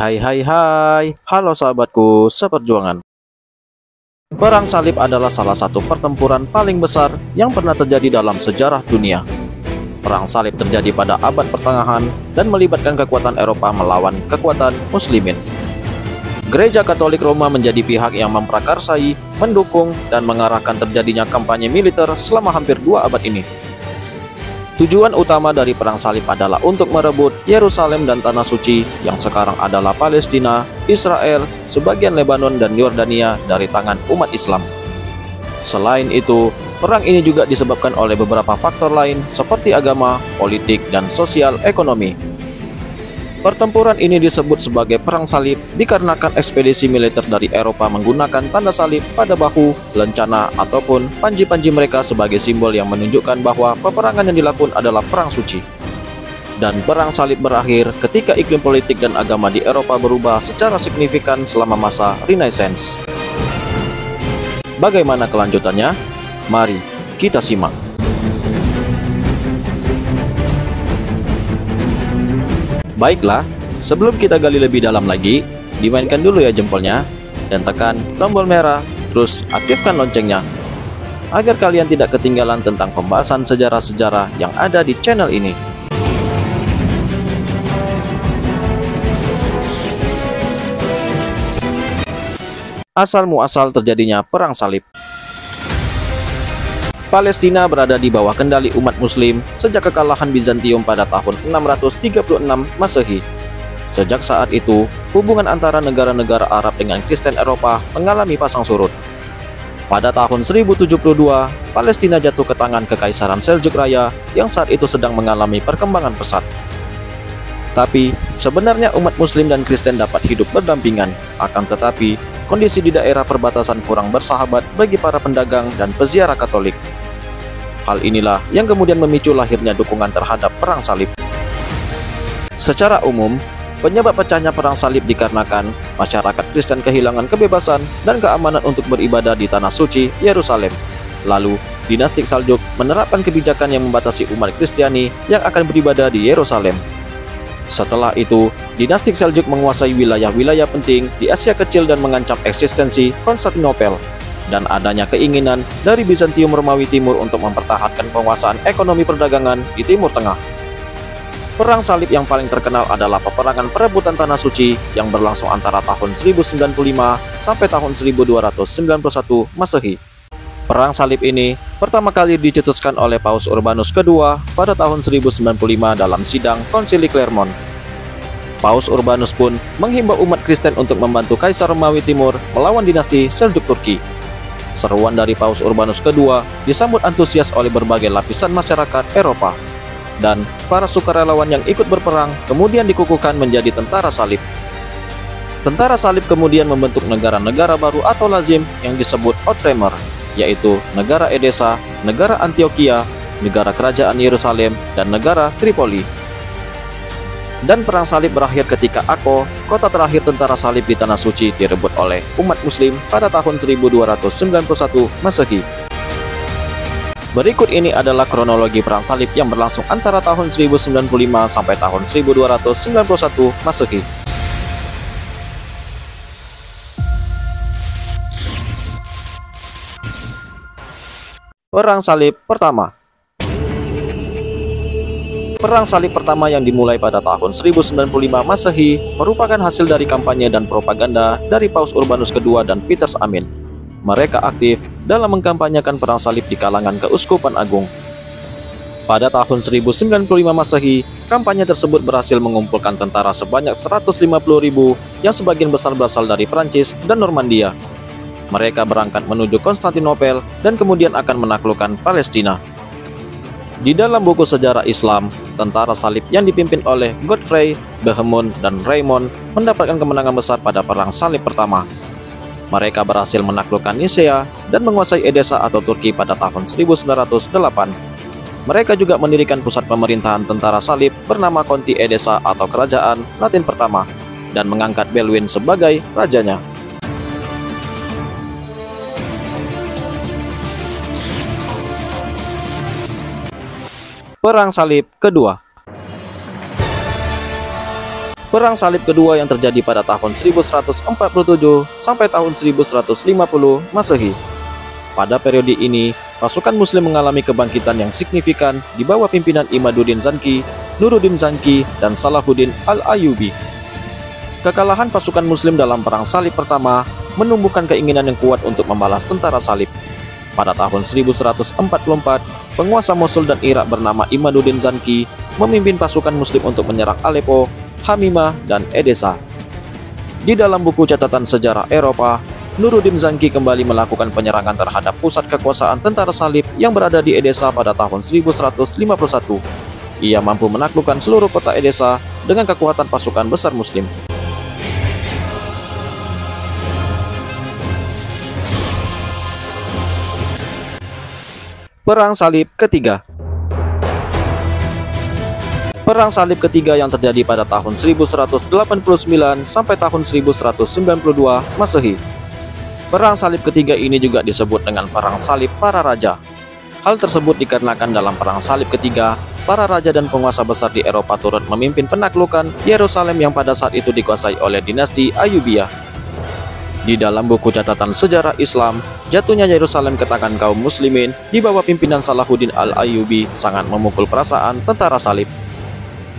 Hai, halo sahabatku seperjuangan. Perang salib adalah salah satu pertempuran paling besar yang pernah terjadi dalam sejarah dunia. Perang salib terjadi pada abad pertengahan dan melibatkan kekuatan Eropa melawan kekuatan Muslimin. Gereja Katolik Roma menjadi pihak yang memprakarsai, mendukung, dan mengarahkan terjadinya kampanye militer selama hampir 2 abad ini. Tujuan utama dari perang salib adalah untuk merebut Yerusalem dan Tanah Suci yang sekarang adalah Palestina, Israel, sebagian Lebanon dan Yordania dari tangan umat Islam. Selain itu, perang ini juga disebabkan oleh beberapa faktor lain seperti agama, politik, dan sosial ekonomi. Pertempuran ini disebut sebagai perang salib dikarenakan ekspedisi militer dari Eropa menggunakan tanda salib pada bahu, lencana, ataupun panji-panji mereka sebagai simbol yang menunjukkan bahwa peperangan yang dilakukan adalah perang suci. Dan perang salib berakhir ketika iklim politik dan agama di Eropa berubah secara signifikan selama masa Renaissance. Bagaimana kelanjutannya? Mari kita simak. Baiklah, sebelum kita gali lebih dalam lagi, dimainkan dulu ya jempolnya, dan tekan tombol merah, terus aktifkan loncengnya, agar kalian tidak ketinggalan tentang pembahasan sejarah-sejarah yang ada di channel ini. Asal-muasal terjadinya perang salib. Palestina berada di bawah kendali umat muslim sejak kekalahan Bizantium pada tahun 636 Masehi. Sejak saat itu, hubungan antara negara-negara Arab dengan Kristen Eropa mengalami pasang surut. Pada tahun 1072, Palestina jatuh ke tangan Kekaisaran Seljuk Raya yang saat itu sedang mengalami perkembangan pesat. Tapi, sebenarnya umat muslim dan Kristen dapat hidup berdampingan, akan tetapi kondisi di daerah perbatasan kurang bersahabat bagi para pedagang dan peziarah Katolik. Hal inilah yang kemudian memicu lahirnya dukungan terhadap perang salib. Secara umum, penyebab pecahnya perang salib dikarenakan masyarakat Kristen kehilangan kebebasan dan keamanan untuk beribadah di Tanah Suci, Yerusalem. Lalu, dinasti Saljuk menerapkan kebijakan yang membatasi umat Kristiani yang akan beribadah di Yerusalem. Setelah itu, dinasti Seljuk menguasai wilayah-wilayah penting di Asia Kecil dan mengancam eksistensi Konstantinopel, dan adanya keinginan dari Bizantium Romawi Timur untuk mempertahankan penguasaan ekonomi perdagangan di Timur Tengah. Perang salib yang paling terkenal adalah peperangan perebutan Tanah Suci yang berlangsung antara tahun 1095 sampai tahun 1291 Masehi. Perang salib ini pertama kali dicetuskan oleh Paus Urbanus II pada tahun 1095 dalam sidang Konsili Clermont. Paus Urbanus pun menghimbau umat Kristen untuk membantu Kaisar Romawi Timur melawan dinasti Seljuk Turki. Seruan dari Paus Urbanus II disambut antusias oleh berbagai lapisan masyarakat Eropa, dan para sukarelawan yang ikut berperang kemudian dikukuhkan menjadi tentara salib. Tentara salib kemudian membentuk negara-negara baru atau lazim yang disebut Outremer, yaitu negara Edessa, negara Antioquia, negara kerajaan Yerusalem, dan negara Tripoli. Dan perang salib berakhir ketika Akko, kota terakhir tentara salib di Tanah Suci, direbut oleh umat muslim pada tahun 1291 Masehi. Berikut ini adalah kronologi perang salib yang berlangsung antara tahun 1095 sampai tahun 1291 Masehi. Perang salib pertama. Perang salib pertama yang dimulai pada tahun 1095 Masehi merupakan hasil dari kampanye dan propaganda dari Paus Urbanus II dan Petrus Amin. Mereka aktif dalam mengkampanyekan perang salib di kalangan keuskupan agung. Pada tahun 1095 Masehi, kampanye tersebut berhasil mengumpulkan tentara sebanyak 150.000 yang sebagian besar berasal dari Prancis dan Normandia. Mereka berangkat menuju Konstantinopel dan kemudian akan menaklukkan Palestina. Di dalam buku sejarah Islam, tentara salib yang dipimpin oleh Godfrey, Bohemond, dan Raymond mendapatkan kemenangan besar pada Perang Salib Pertama. Mereka berhasil menaklukkan Nisea dan menguasai Edessa atau Turki pada tahun 1908. Mereka juga mendirikan pusat pemerintahan tentara salib bernama Conti Edessa atau Kerajaan Latin Pertama dan mengangkat Belwin sebagai rajanya. Perang Salib Kedua. Perang Salib Kedua yang terjadi pada tahun 1147 sampai tahun 1150 Masehi. Pada periode ini, pasukan Muslim mengalami kebangkitan yang signifikan di bawah pimpinan Imaduddin Zanki, Nuruddin Zanki, dan Salahuddin Al-Ayyubi. Kekalahan pasukan Muslim dalam Perang Salib Pertama menumbuhkan keinginan yang kuat untuk membalas tentara salib. Pada tahun 1144, penguasa Mosul dan Irak bernama Imaduddin Zanki memimpin pasukan Muslim untuk menyerang Aleppo, Hamimah, dan Edessa. Di dalam buku catatan sejarah Eropa, Nuruddin Zanki kembali melakukan penyerangan terhadap pusat kekuasaan tentara salib yang berada di Edessa pada tahun 1151. Ia mampu menaklukkan seluruh kota Edessa dengan kekuatan pasukan besar Muslim. Perang Salib Ketiga. Perang Salib Ketiga yang terjadi pada tahun 1189 sampai tahun 1192 Masehi. Perang Salib Ketiga ini juga disebut dengan Perang Salib Para Raja. Hal tersebut dikarenakan dalam Perang Salib Ketiga, para raja dan penguasa besar di Eropa turut memimpin penaklukan Yerusalem yang pada saat itu dikuasai oleh dinasti Ayyubiyah. Di dalam buku catatan sejarah Islam, jatuhnya Yerusalem ke tangan kaum muslimin di bawah pimpinan Salahuddin Al-Ayyubi sangat memukul perasaan tentara salib.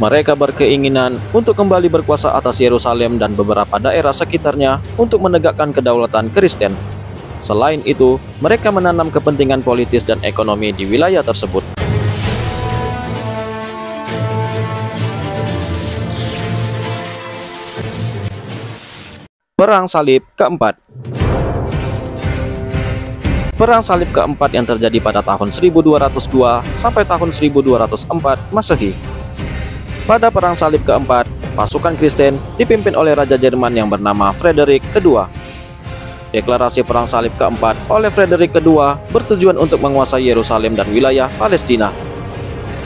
Mereka berkeinginan untuk kembali berkuasa atas Yerusalem dan beberapa daerah sekitarnya untuk menegakkan kedaulatan Kristen. Selain itu, mereka menanam kepentingan politis dan ekonomi di wilayah tersebut. Perang Salib Keempat. Perang Salib Keempat yang terjadi pada tahun 1202 sampai tahun 1204 Masehi. Pada Perang Salib Keempat, pasukan Kristen dipimpin oleh Raja Jerman yang bernama Frederick II. Deklarasi Perang Salib Keempat oleh Frederick II bertujuan untuk menguasai Yerusalem dan wilayah Palestina.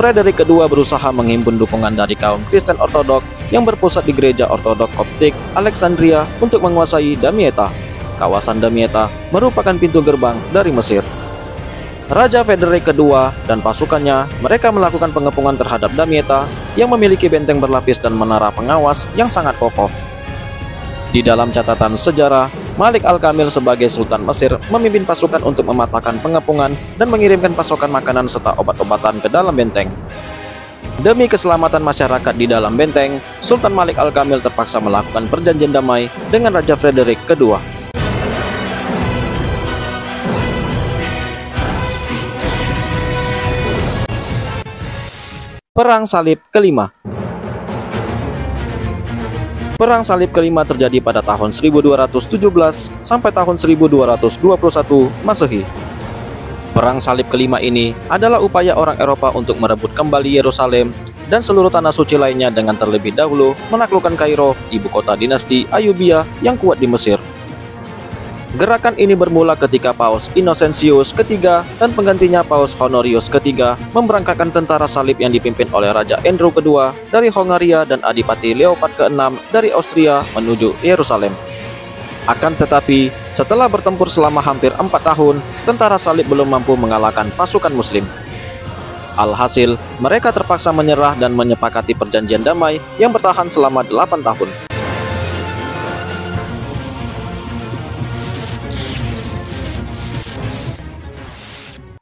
Frederick II berusaha menghimpun dukungan dari kaum Kristen Ortodok yang berpusat di Gereja Ortodok Koptik Alexandria untuk menguasai Damietta. Kawasan Damietta merupakan pintu gerbang dari Mesir. Raja Frederick II dan pasukannya mereka melakukan pengepungan terhadap Damietta yang memiliki benteng berlapis dan menara pengawas yang sangat kokoh. Di dalam catatan sejarah, Malik Al-Kamil sebagai Sultan Mesir memimpin pasukan untuk mematahkan pengepungan dan mengirimkan pasokan makanan serta obat-obatan ke dalam benteng. Demi keselamatan masyarakat di dalam benteng, Sultan Malik Al-Kamil terpaksa melakukan perjanjian damai dengan Raja Frederick II. Perang Salib Kelima. Perang Salib Kelima terjadi pada tahun 1217 sampai tahun 1221 Masehi. Perang Salib Kelima ini adalah upaya orang Eropa untuk merebut kembali Yerusalem dan seluruh tanah suci lainnya dengan terlebih dahulu menaklukkan Kairo, ibu kota dinasti Ayyubiyah yang kuat di Mesir. Gerakan ini bermula ketika Paus Innocentius III dan penggantinya Paus Honorius III memberangkatkan tentara salib yang dipimpin oleh Raja Andrew II dari Hongaria dan Adipati Leopold ke-6 dari Austria menuju Yerusalem. Akan tetapi, setelah bertempur selama hampir 4 tahun, tentara salib belum mampu mengalahkan pasukan Muslim. Alhasil, mereka terpaksa menyerah dan menyepakati perjanjian damai yang bertahan selama 8 tahun.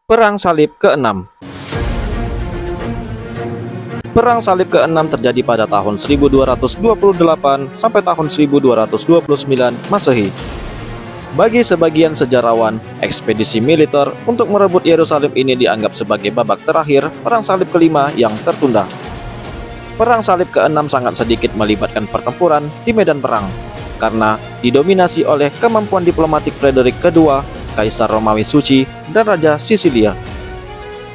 Perang Salib ke-6. Perang Salib ke-6 terjadi pada tahun 1228 sampai tahun 1229 Masehi. Bagi sebagian sejarawan, ekspedisi militer untuk merebut Yerusalem ini dianggap sebagai babak terakhir Perang Salib kelima yang tertunda. Perang Salib ke-6 sangat sedikit melibatkan pertempuran di medan perang, karena didominasi oleh kemampuan diplomatik Frederick II, Kaisar Romawi Suci, dan Raja Sisilia.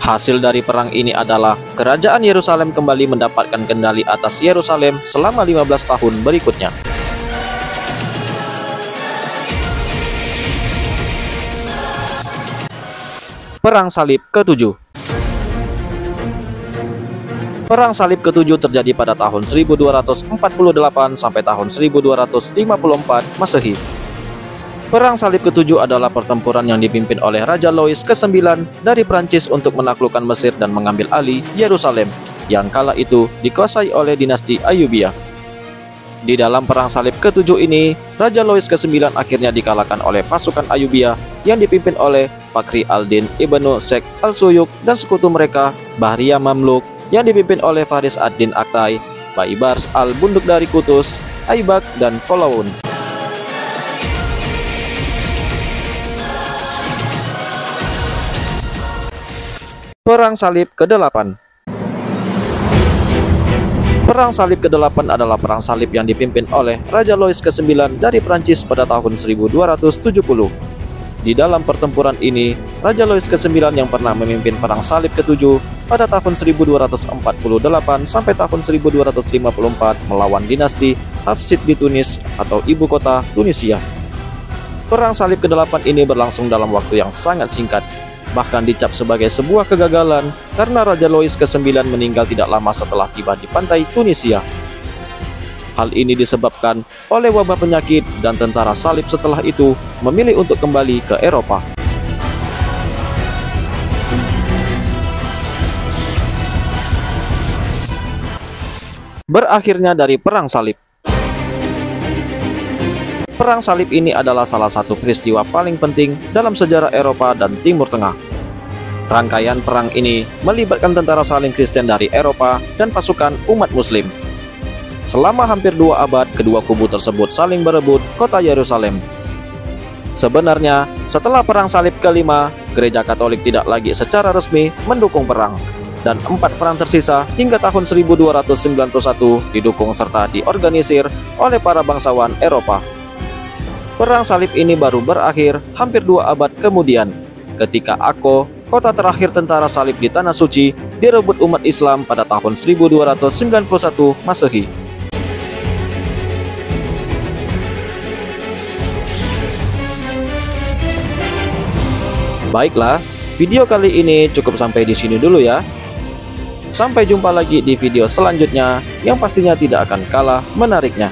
Hasil dari perang ini adalah kerajaan Yerusalem kembali mendapatkan kendali atas Yerusalem selama 15 tahun berikutnya. Perang Salib ke-7. Perang Salib ke-7 terjadi pada tahun 1248 sampai tahun 1254 Masehi. Perang Salib ke-7 adalah pertempuran yang dipimpin oleh Raja Louis ke-9 dari Prancis untuk menaklukkan Mesir dan mengambil alih Yerusalem, yang kala itu dikuasai oleh dinasti Ayyubiyah. Di dalam Perang Salib ke-7 ini, Raja Louis ke-9 akhirnya dikalahkan oleh pasukan Ayyubiyah yang dipimpin oleh Fakhri al-Din Ibnu Sheikh al-Suyuk dan sekutu mereka Bahriyah Mamluk yang dipimpin oleh Faris ad-Din Aktai, Baibars al-Bunduk dari Kutus, Aibak, dan Kolawun. Perang Salib ke-8. Perang Salib ke-8 adalah perang salib yang dipimpin oleh Raja Louis ke-9 dari Prancis pada tahun 1270. Di dalam pertempuran ini, Raja Louis ke-9 yang pernah memimpin Perang Salib ke-7 pada tahun 1248 sampai tahun 1254 melawan dinasti Hafsid di Tunis atau ibu kota Tunisia. Perang Salib ke-8 ini berlangsung dalam waktu yang sangat singkat, bahkan dicap sebagai sebuah kegagalan karena Raja Louis ke-9 meninggal tidak lama setelah tiba di pantai Tunisia. Hal ini disebabkan oleh wabah penyakit dan tentara salib setelah itu memilih untuk kembali ke Eropa. Berakhirnya dari Perang Salib. Perang Salib ini adalah salah satu peristiwa paling penting dalam sejarah Eropa dan Timur Tengah. Rangkaian perang ini melibatkan tentara salib Kristen dari Eropa dan pasukan umat Muslim. Selama hampir 2 abad, kedua kubu tersebut saling berebut kota Yerusalem. Sebenarnya, setelah Perang Salib ke-5, Gereja Katolik tidak lagi secara resmi mendukung perang, dan 4 perang tersisa hingga tahun 1291 didukung serta diorganisir oleh para bangsawan Eropa. Perang Salib ini baru berakhir hampir 2 abad kemudian, ketika Akko, kota terakhir tentara salib di Tanah Suci, direbut umat Islam pada tahun 1291 Masehi. Baiklah, video kali ini cukup sampai di sini dulu ya. Sampai jumpa lagi di video selanjutnya yang pastinya tidak akan kalah menariknya.